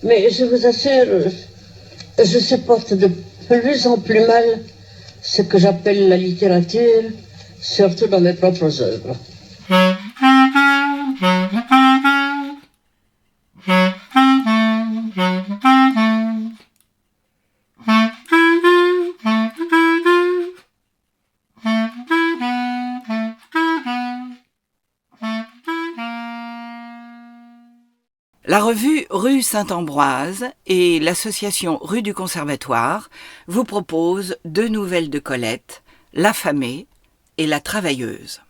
Mais je vous assure, je supporte de plus en plus mal ce que j'appelle la littérature, surtout dans mes propres œuvres. La revue Rue Saint-Ambroise et l'association Rue du Conservatoire vous proposent 2 nouvelles de Colette, L'affamée et La travailleuse.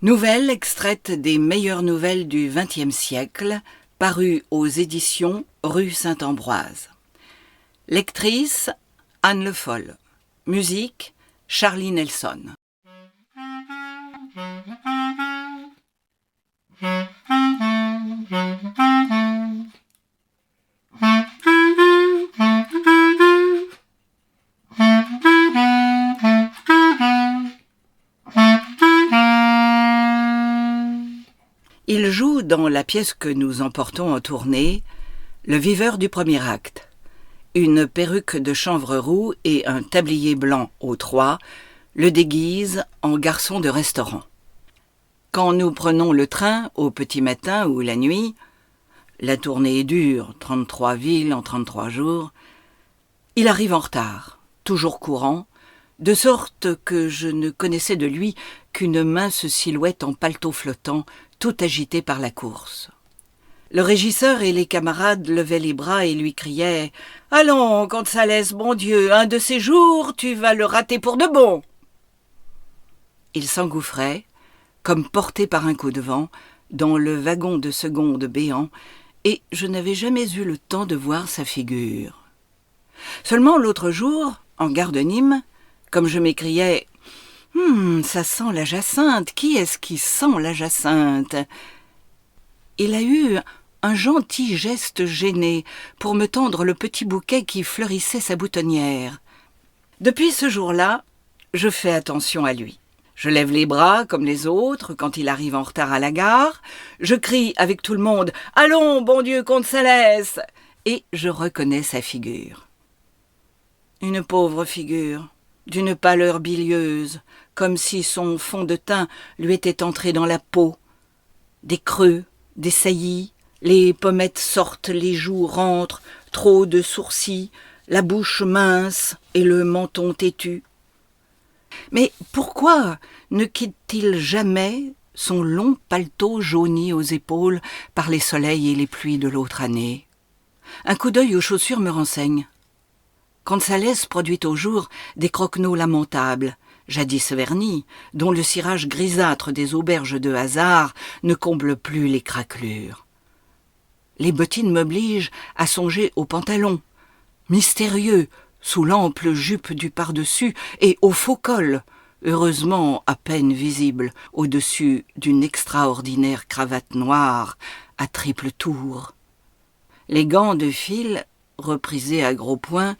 Nouvelles extraites des meilleures nouvelles du XXe siècle, parues aux éditions Rue Saint-Ambroise. Lectrice, Anne Le Foll. Musique, Charlie Nelson. Il joue dans la pièce que nous emportons en tournée, le viveur du premier acte. Une perruque de chanvre roux et un tablier blanc aux 3 le déguisent en garçon de restaurant. Quand nous prenons le train au petit matin ou la nuit, la tournée est dure, 33 villes en 33 jours, il arrive en retard, toujours courant, de sorte que je ne connaissais de lui qu'une mince silhouette en paletot flottant, tout agitée par la course. Le régisseur et les camarades levaient les bras et lui criaient « Allons, Gonzalez, bon Dieu, un de ces jours, tu vas le rater pour de bon !» Il s'engouffrait, comme porté par un coup de vent, dans le wagon de seconde béant, et je n'avais jamais eu le temps de voir sa figure. Seulement l'autre jour, en gare de Nîmes, comme je m'écriais « ça sent la jacinthe, qui est-ce qui sent la jacinthe ?» Il a eu un gentil geste gêné pour me tendre le petit bouquet qui fleurissait sa boutonnière. Depuis ce jour-là, je fais attention à lui. Je lève les bras comme les autres quand il arrive en retard à la gare. Je crie avec tout le monde « Allons, bon Dieu, Gonzalez !» et je reconnais sa figure. Une pauvre figure, d'une pâleur bilieuse, comme si son fond de teint lui était entré dans la peau. Des creux, des saillies, les pommettes sortent, les joues rentrent, trop de sourcils, la bouche mince et le menton têtu. Mais pourquoi ne quitte-t-il jamais son long paletot jauni aux épaules par les soleils et les pluies de l'autre année? Un coup d'œil aux chaussures me renseigne. Gonzalez produit au jour des croquenots lamentables, jadis vernis, dont le cirage grisâtre des auberges de hasard ne comble plus les craquelures. Les bottines m'obligent à songer aux pantalons, mystérieux, sous l'ample jupe du par-dessus et au faux col, heureusement à peine visible au-dessus d'une extraordinaire cravate noire à triple tour. Les gants de fil, reprisés à gros points,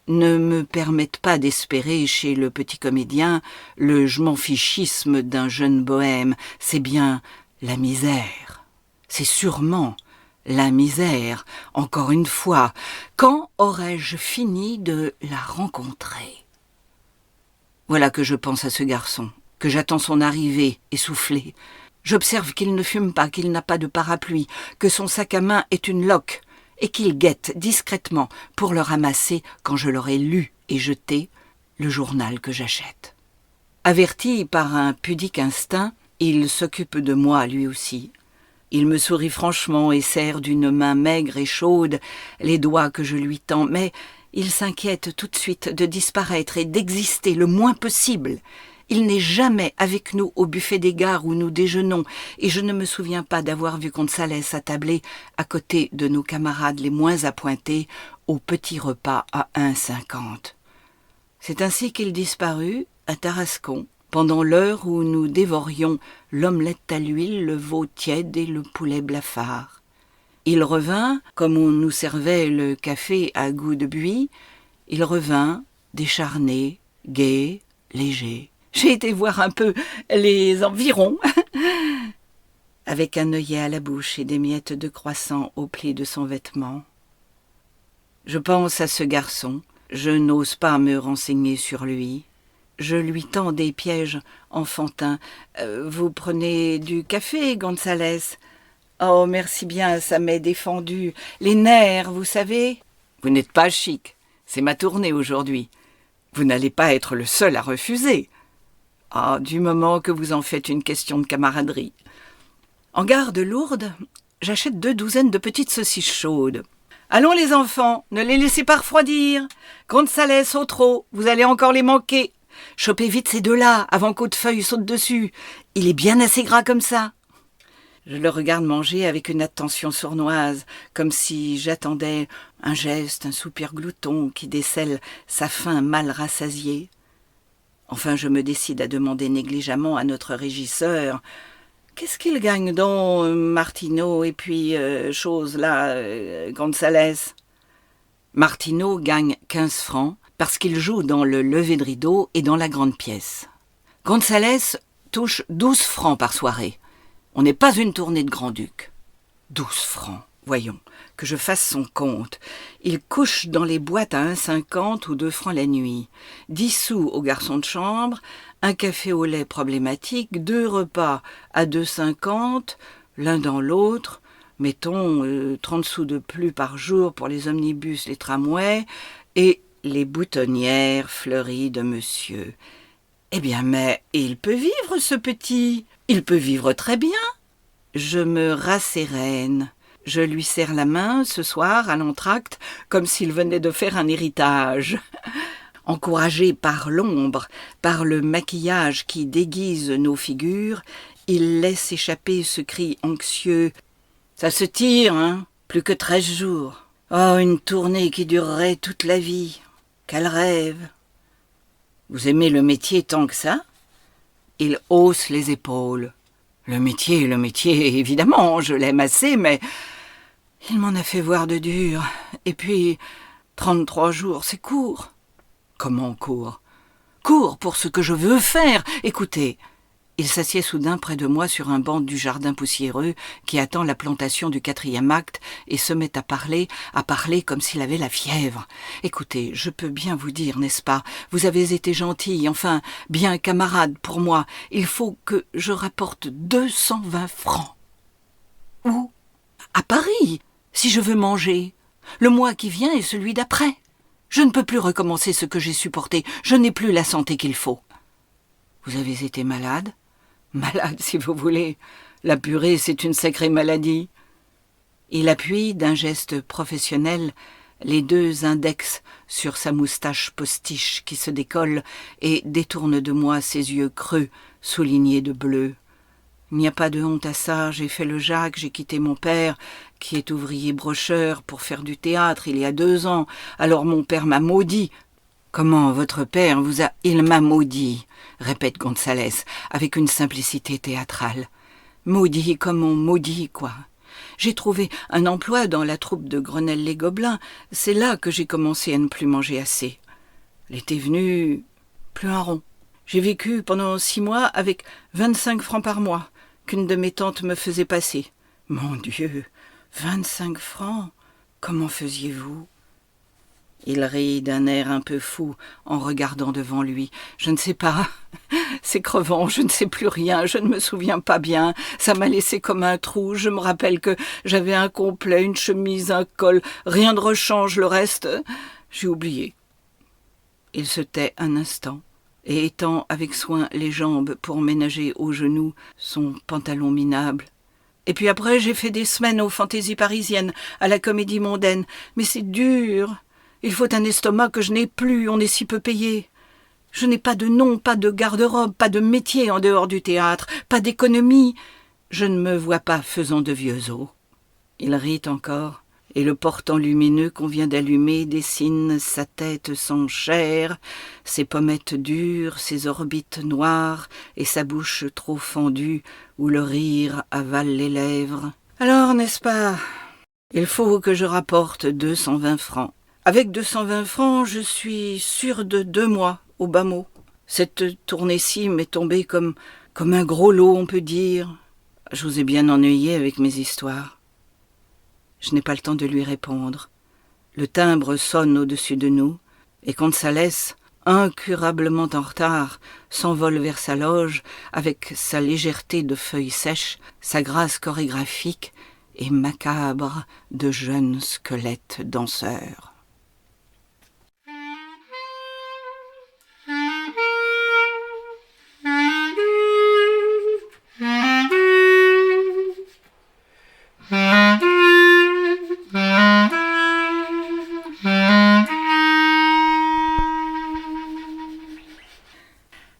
ne me permettent pas d'espérer chez le petit comédien le je m'en fichisme d'un jeune bohème. C'est bien la misère. C'est sûrement la misère. Encore une fois, quand aurais-je fini de la rencontrer? Voilà que je pense à ce garçon, que j'attends son arrivée, essoufflé. J'observe qu'il ne fume pas, qu'il n'a pas de parapluie, que son sac à main est une loque, et qu'il guette discrètement pour le ramasser quand je l'aurai lu et jeté, le journal que j'achète. Averti par un pudique instinct, il s'occupe de moi lui aussi. Il me sourit franchement et serre d'une main maigre et chaude les doigts que je lui tends, mais il s'inquiète tout de suite de disparaître et d'exister le moins possible. Il n'est jamais avec nous au buffet des gares où nous déjeunons, et je ne me souviens pas d'avoir vu Gonzalez attablé à côté de nos camarades les moins appointés au petit repas à 1,50. C'est ainsi qu'il disparut à Tarascon, pendant l'heure où nous dévorions l'omelette à l'huile, le veau tiède et le poulet blafard. Il revint, comme on nous servait le café à goût de buis, il revint, décharné, gai, léger. J'ai été voir un peu les environs. avec un œillet à la bouche et des miettes de croissant au pli de son vêtement. Je pense à ce garçon, je n'ose pas me renseigner sur lui. Je lui tends des pièges enfantins. Vous prenez du café, Gonzalez? Oh, merci bien, ça m'est défendu. Les nerfs, vous savez? Vous n'êtes pas chic. C'est ma tournée aujourd'hui. Vous n'allez pas être le seul à refuser. Ah, du moment que vous en faites une question de camaraderie. En gare de Lourdes, j'achète 2 douzaines de petites saucisses chaudes. Allons les enfants, ne les laissez pas refroidir. Gonzalez au trot, vous allez encore les manquer. Chopez vite ces 2-là avant qu'Hautefeuille saute dessus. Il est bien assez gras comme ça. Je le regarde manger avec une attention sournoise, comme si j'attendais un geste, un soupir glouton qui décèle sa faim mal rassasiée. Enfin, je me décide à demander négligemment à notre régisseur « Qu'est-ce qu'il gagne donc, Martineau, et puis, chose là, Gonzalez ?» Martineau gagne 15 francs parce qu'il joue dans le lever de rideau et dans la grande pièce. Gonzalez touche 12 francs par soirée. On n'est pas une tournée de grand-duc. 12 francs, voyons, que je fasse son compte. Il couche dans les boîtes à 1,50 ou 2 francs la nuit. 10 sous au garçon de chambre, un café au lait problématique, 2 repas à 2,50, l'un dans l'autre, mettons 30 sous de plus par jour pour les omnibus, les tramways, et les boutonnières fleuries de monsieur. Eh bien, mais il peut vivre, ce petit. Il peut vivre très bien. Je me rassérène. Je lui serre la main ce soir à l'entracte, comme s'il venait de faire un héritage. Encouragé par l'ombre, par le maquillage qui déguise nos figures, il laisse échapper ce cri anxieux. Ça se tire, hein? Plus que 13 jours. Oh, une tournée qui durerait toute la vie. Quel rêve! Vous aimez le métier tant que ça? Il hausse les épaules. Le métier, évidemment, je l'aime assez, mais il m'en a fait voir de dur. Et puis, 33 jours, c'est court. Comment court? Court pour ce que je veux faire. Écoutez, il s'assied soudain près de moi sur un banc du jardin poussiéreux qui attend la plantation du 4e acte et se met à parler comme s'il avait la fièvre. Écoutez, je peux bien vous dire, n'est-ce pas, vous avez été gentil, enfin, bien camarade pour moi. Il faut que je rapporte 220 francs. Où? À Paris, si je veux manger. Le mois qui vient et celui d'après. Je ne peux plus recommencer ce que j'ai supporté. Je n'ai plus la santé qu'il faut. Vous avez été malade? Malade, si vous voulez. La purée, c'est une sacrée maladie. Il appuie d'un geste professionnel les 2 index sur sa moustache postiche qui se décolle et détourne de moi ses yeux creux, soulignés de bleu. Il n'y a pas de honte à ça, j'ai fait le Jacques, j'ai quitté mon père, qui est ouvrier brocheur, pour faire du théâtre il y a 2 ans. Alors mon père m'a maudit. Comment votre père vous a... Il m'a maudit, répète Gonzalez, avec une simplicité théâtrale. Maudit comme on maudit, quoi. J'ai trouvé un emploi dans la troupe de Grenelle-les-Gobelins. C'est là que j'ai commencé à ne plus manger assez. L'été venu, plus un rond. J'ai vécu pendant 6 mois avec 25 francs par mois, qu'une de mes tantes me faisait passer. Mon Dieu, 25 francs, comment faisiez-vous? Il rit d'un air un peu fou en regardant devant lui. Je ne sais pas, c'est crevant, je ne sais plus rien, je ne me souviens pas bien. Ça m'a laissé comme un trou, je me rappelle que j'avais un complet, une chemise, un col, rien de rechange, le reste, j'ai oublié. Il se tait un instant et étend avec soin les jambes pour ménager aux genoux son pantalon minable. Et puis après, j'ai fait des semaines aux fantaisies parisiennes, à la Comédie Mondaine. Mais c'est dur. Il faut un estomac que je n'ai plus, on est si peu payé. Je n'ai pas de nom, pas de garde-robe, pas de métier en dehors du théâtre, pas d'économie. Je ne me vois pas faisant de vieux os. Il rit encore, et le portant lumineux qu'on vient d'allumer dessine sa tête sans chair, ses pommettes dures, ses orbites noires, et sa bouche trop fendue, où le rire avale les lèvres. Alors, n'est-ce pas, il faut que je rapporte 220 francs. Avec 220 francs, je suis sûre de 2 mois, au bas mot. Cette tournée-ci m'est tombée comme un gros lot, on peut dire. Je vous ai bien ennuyé avec mes histoires. Je n'ai pas le temps de lui répondre. Le timbre sonne au-dessus de nous, et quand ça laisse, incurablement en retard, s'envole vers sa loge, avec sa légèreté de feuilles sèches, sa grâce chorégraphique et macabre de jeunes squelettes danseurs.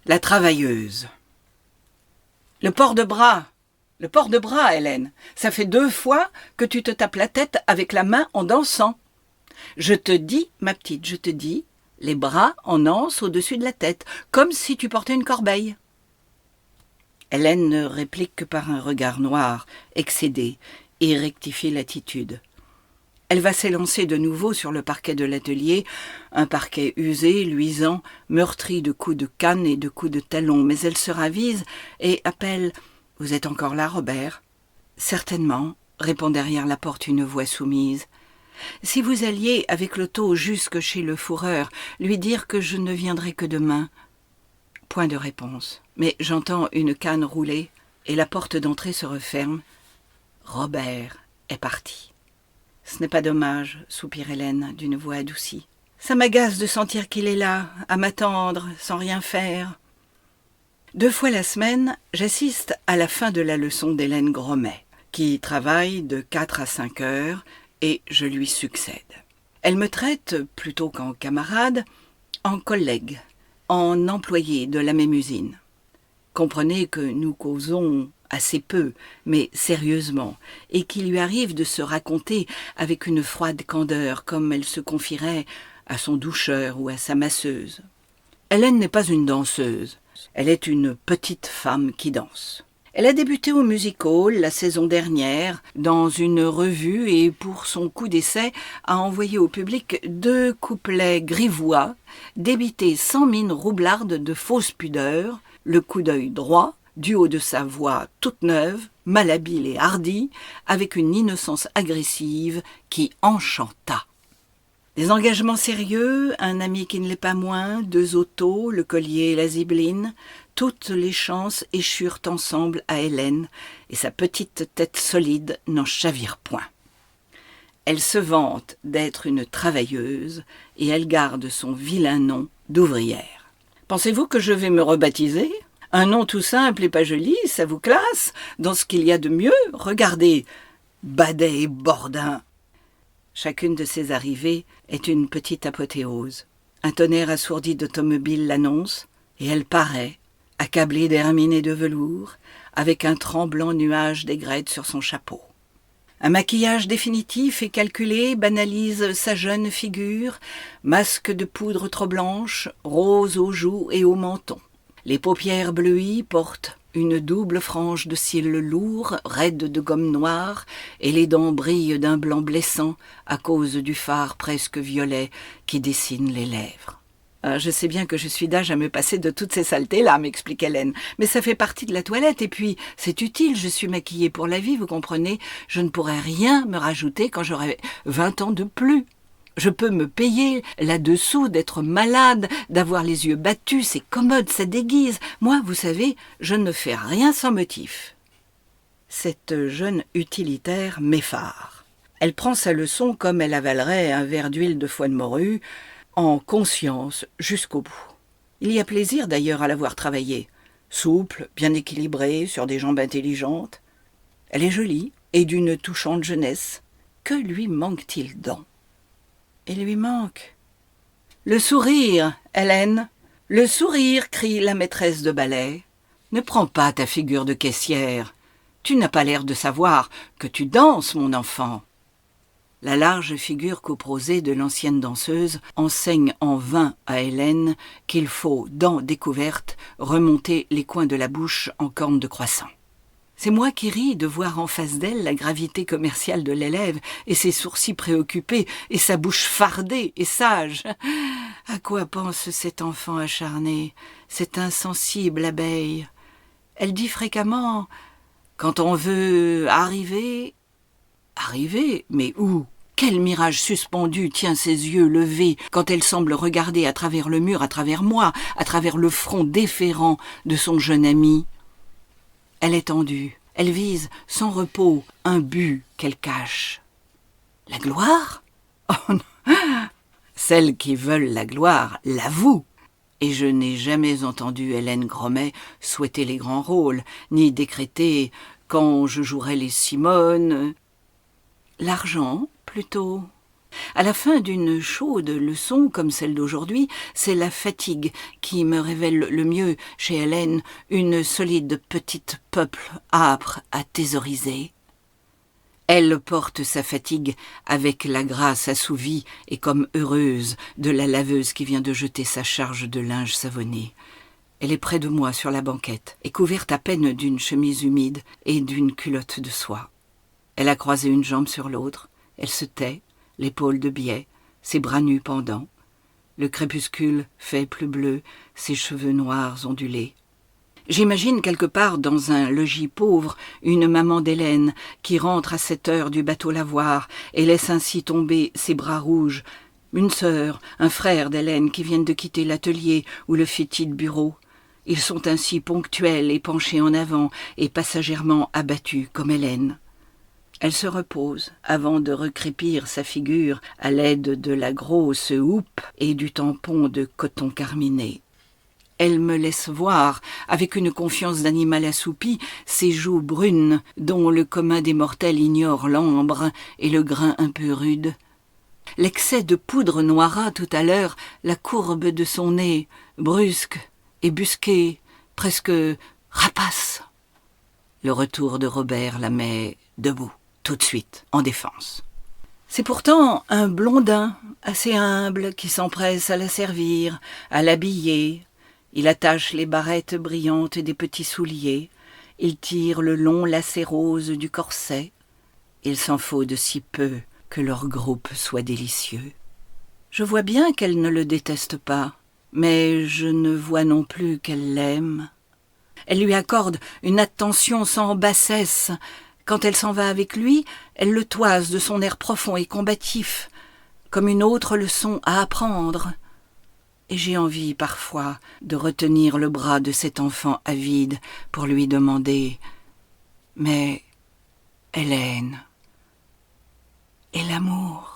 La travailleuse. Le port de bras, Hélène. Ça fait 2 fois que tu te tapes la tête avec la main en dansant. Je te dis, ma petite, je te dis, les bras en anse au-dessus de la tête, comme si tu portais une corbeille. Hélène ne réplique que par un regard noir, excédé, et rectifie l'attitude. Elle va s'élancer de nouveau sur le parquet de l'atelier, un parquet usé, luisant, meurtri de coups de canne et de coups de talon, mais elle se ravise et appelle « Vous êtes encore là, Robert ?»« Certainement, » répond derrière la porte une voix soumise. « Si vous alliez avec l'auto jusque chez le fourreur, lui dire que je ne viendrai que demain. » Point de réponse, mais j'entends une canne rouler et la porte d'entrée se referme. Robert est parti. « Ce n'est pas dommage, » soupire Hélène d'une voix adoucie. « Ça m'agace de sentir qu'il est là, à m'attendre, sans rien faire. » 2 fois la semaine, j'assiste à la fin de la leçon d'Hélène Gromet, qui travaille de 4 à 5 heures, et je lui succède. Elle me traite, plutôt qu'en camarade, en collègue, en employé de la même usine. Comprenez que nous causons assez peu, mais sérieusement, et qu'il lui arrive de se raconter avec une froide candeur, comme elle se confierait à son doucheur ou à sa masseuse. Hélène n'est pas une danseuse, elle est une petite femme qui danse. Elle a débuté au music hall la saison dernière, dans une revue, et pour son coup d'essai, a envoyé au public 2 couplets grivois, débités sans mine roublarde de fausse pudeur, le coup d'œil droit, du haut de sa voix toute neuve, malhabile et hardie, avec une innocence agressive qui enchanta. Des engagements sérieux, un ami qui ne l'est pas moins, 2 autos, le collier et la zibeline, toutes les chances échurent ensemble à Hélène, et sa petite tête solide n'en chavire point. Elle se vante d'être une travailleuse, et elle garde son vilain nom d'ouvrière. Pensez-vous que je vais me rebaptiser ? Un nom tout simple et pas joli, ça vous classe dans ce qu'il y a de mieux. Regardez, Badet et Bordin. Chacune de ces arrivées est une petite apothéose. Un tonnerre assourdi d'automobiles l'annonce, et elle paraît, accablée d'hermine et de velours, avec un tremblant nuage d'aigrettes sur son chapeau. Un maquillage définitif et calculé banalise sa jeune figure, masque de poudre trop blanche, rose aux joues et au menton. Les paupières bleuies portent une double frange de cils lourds, raides de gomme noire, et les dents brillent d'un blanc blessant à cause du fard presque violet qui dessine les lèvres. « Je sais bien que je suis d'âge à me passer de toutes ces saletés-là, » m'explique Hélène, « mais ça fait partie de la toilette, et puis c'est utile, je suis maquillée pour la vie, vous comprenez, je ne pourrais rien me rajouter quand j'aurai 20 ans de plus. » Je peux me payer là-dessous d'être malade, d'avoir les yeux battus, c'est commode, ça déguise. Moi, vous savez, je ne fais rien sans motif. Cette jeune utilitaire m'effare. Elle prend sa leçon comme elle avalerait un verre d'huile de foie de morue, en conscience jusqu'au bout. Il y a plaisir d'ailleurs à la voir travailler. Souple, bien équilibrée, sur des jambes intelligentes. Elle est jolie et d'une touchante jeunesse. Que lui manque-t-il donc ? Il lui manque. « Le sourire, Hélène, le sourire !» crie la maîtresse de ballet. « Ne prends pas ta figure de caissière. Tu n'as pas l'air de savoir que tu danses, mon enfant. » La large figure coprosée de l'ancienne danseuse enseigne en vain à Hélène qu'il faut, dents découvertes, remonter les coins de la bouche en corne de croissant. C'est moi qui ris de voir en face d'elle la gravité commerciale de l'élève et ses sourcils préoccupés et sa bouche fardée et sage. À quoi pense cet enfant acharné, cette insensible abeille ? Elle dit fréquemment Quand on veut arriver... Arriver? Mais où? Quel mirage suspendu tient ses yeux levés quand elle semble regarder à travers le mur, à travers moi, à travers le front déférent de son jeune ami? Elle est tendue, elle vise sans repos un but qu'elle cache. La gloire? Oh non. Celles qui veulent la gloire l'avouent. Et je n'ai jamais entendu Hélène Gromet souhaiter les grands rôles, ni décréter quand je jouerai les Simone. L'argent, plutôt. À la fin d'une chaude leçon comme celle d'aujourd'hui, c'est la fatigue qui me révèle le mieux chez Hélène une solide petite peuple âpre à thésauriser. Elle porte sa fatigue avec la grâce assouvie et comme heureuse de la laveuse qui vient de jeter sa charge de linge savonné. Elle est près de moi sur la banquette et couverte à peine d'une chemise humide et d'une culotte de soie. Elle a croisé une jambe sur l'autre, elle se tait, l'épaule de biais, ses bras nus pendants. Le crépuscule fait plus bleu, ses cheveux noirs ondulés. J'imagine quelque part dans un logis pauvre une maman d'Hélène qui rentre à 7 heures du bateau lavoir et laisse ainsi tomber ses bras rouges. Une sœur, un frère d'Hélène qui viennent de quitter l'atelier ou le fétide bureau. Ils sont ainsi ponctuels et penchés en avant et passagèrement abattus comme Hélène. Elle se repose avant de recrépir sa figure à l'aide de la grosse houppe et du tampon de coton carminé. Elle me laisse voir, avec une confiance d'animal assoupi, ses joues brunes dont le commun des mortels ignore l'ambre et le grain un peu rude. L'excès de poudre noira tout à l'heure la courbe de son nez, brusque et busqué, presque rapace. Le retour de Robert la met debout. Tout de suite, en défense. C'est pourtant un blondin, assez humble, qui s'empresse à la servir, à l'habiller. Il attache les barrettes brillantes des petits souliers, il tire le long lacet rose du corset. Il s'en faut de si peu que leur groupe soit délicieux. Je vois bien qu'elle ne le déteste pas, mais je ne vois non plus qu'elle l'aime. Elle lui accorde une attention sans bassesse. Quand elle s'en va avec lui, elle le toise de son air profond et combatif, comme une autre leçon à apprendre. Et j'ai envie, parfois, de retenir le bras de cet enfant avide pour lui demander « Mais, Hélène, et l'amour ?»